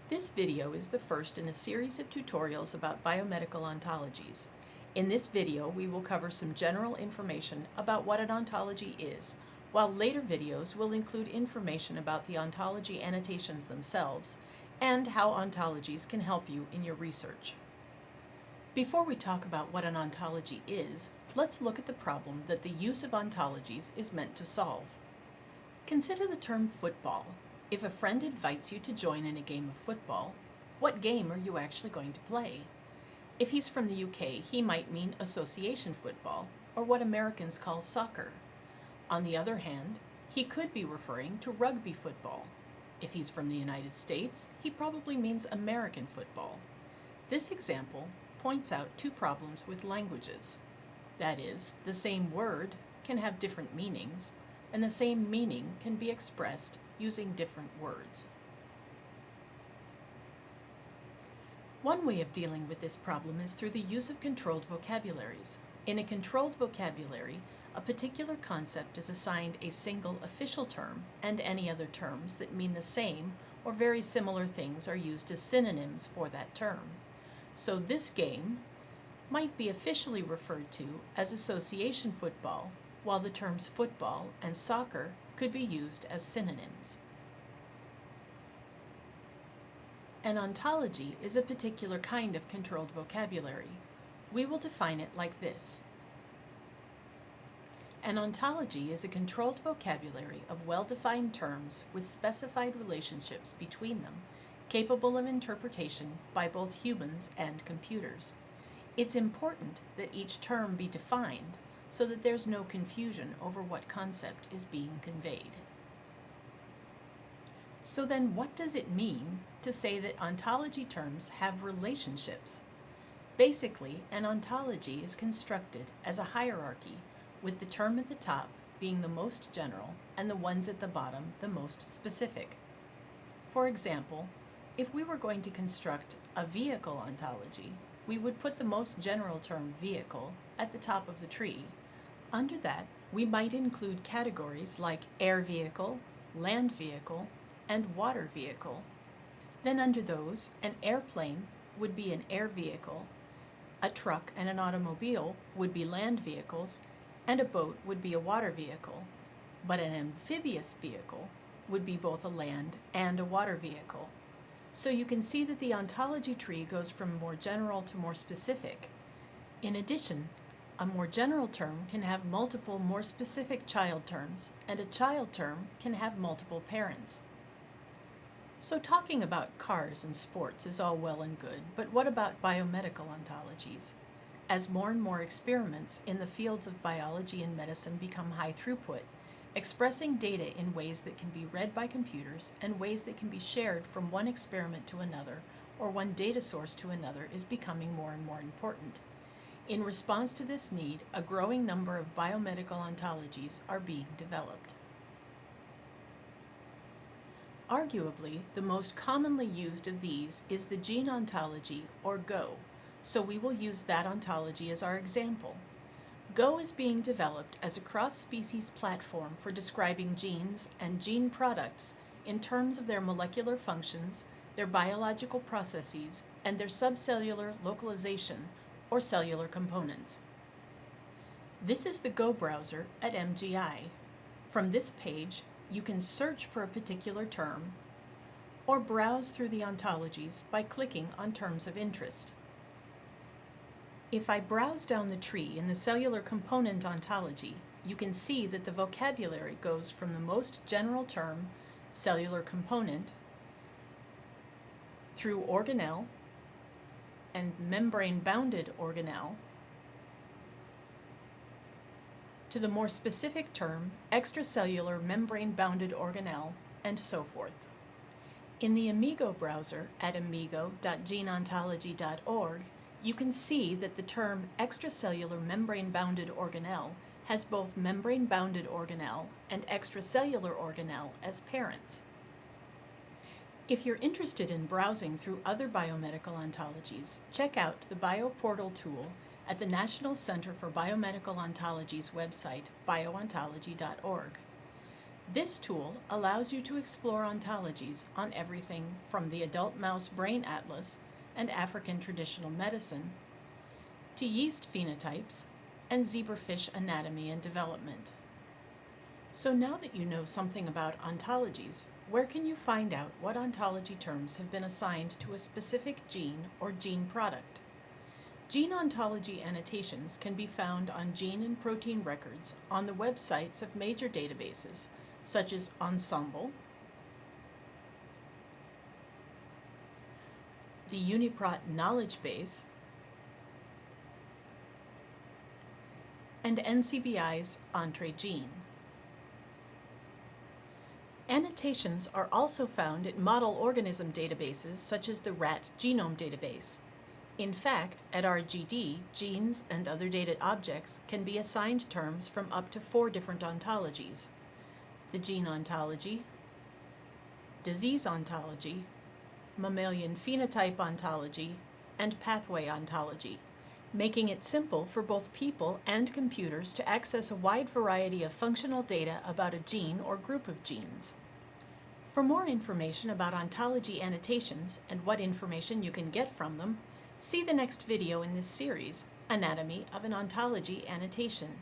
This video is the first in a series of tutorials about biomedical ontologies. In this video, we will cover some general information about what an ontology is, while later videos will include information about the ontology annotations themselves and how ontologies can help you in your research. Before we talk about what an ontology is, let's look at the problem that the use of ontologies is meant to solve. Consider the term football. If a friend invites you to join in a game of football, what game are you actually going to play? If he's from the UK, he might mean association football, or what Americans call soccer. On the other hand, he could be referring to rugby football. If he's from the United States, he probably means American football. This example points out two problems with languages. That is, the same word can have different meanings, and the same meaning can be expressed using different words. One way of dealing with this problem is through the use of controlled vocabularies. In a controlled vocabulary, a particular concept is assigned a single official term, and any other terms that mean the same or very similar things are used as synonyms for that term. So this game might be officially referred to as association football, while the terms football and soccer could be used as synonyms. An ontology is a particular kind of controlled vocabulary. We will define it like this. An ontology is a controlled vocabulary of well-defined terms with specified relationships between them, capable of interpretation by both humans and computers. It's important that each term be defined so that there's no confusion over what concept is being conveyed. So then what does it mean to say that ontology terms have relationships? Basically, an ontology is constructed as a hierarchy, with the term at the top being the most general and the ones at the bottom the most specific. For example, if we were going to construct a vehicle ontology, we would put the most general term vehicle at the top of the tree. Under that, we might include categories like air vehicle, land vehicle, and water vehicle. Then under those, an airplane would be an air vehicle, a truck and an automobile would be land vehicles, and a boat would be a water vehicle. But an amphibious vehicle would be both a land and a water vehicle. So you can see that the ontology tree goes from more general to more specific. In addition, a more general term can have multiple more specific child terms, and a child term can have multiple parents. So talking about cars and sports is all well and good, but what about biomedical ontologies? As more and more experiments in the fields of biology and medicine become high throughput, expressing data in ways that can be read by computers and ways that can be shared from one experiment to another or one data source to another is becoming more and more important. In response to this need, a growing number of biomedical ontologies are being developed. Arguably, the most commonly used of these is the gene ontology, or GO, so we will use that ontology as our example. GO is being developed as a cross-species platform for describing genes and gene products in terms of their molecular functions, their biological processes, and their subcellular localization, or cellular components. This is the Go browser at MGI. From this page, you can search for a particular term or browse through the ontologies by clicking on terms of interest. If I browse down the tree in the cellular component ontology, you can see that the vocabulary goes from the most general term, cellular component, through organelle and membrane-bounded organelle, to the more specific term, extracellular membrane-bounded organelle, and so forth. In the Amigo browser at amigo.geneontology.org, you can see that the term extracellular membrane-bounded organelle has both membrane-bounded organelle and extracellular organelle as parents. If you're interested in browsing through other biomedical ontologies, check out the BioPortal tool at the National Center for Biomedical Ontology's website, bioontology.org. This tool allows you to explore ontologies on everything from the adult mouse brain atlas and African traditional medicine to yeast phenotypes and zebrafish anatomy and development. So now that you know something about ontologies, where can you find out what ontology terms have been assigned to a specific gene or gene product? Gene ontology annotations can be found on gene and protein records on the websites of major databases such as Ensemble, the UniProt Knowledge Base, and NCBI's EntreGene. Annotations are also found at model organism databases such as the Rat Genome Database. In fact, at RGD, genes and other data objects can be assigned terms from up to 4 different ontologies: the gene ontology, disease ontology, mammalian phenotype ontology, and pathway ontology, making it simple for both people and computers to access a wide variety of functional data about a gene or group of genes. For more information about ontology annotations and what information you can get from them, see the next video in this series, Anatomy of an Ontology Annotation.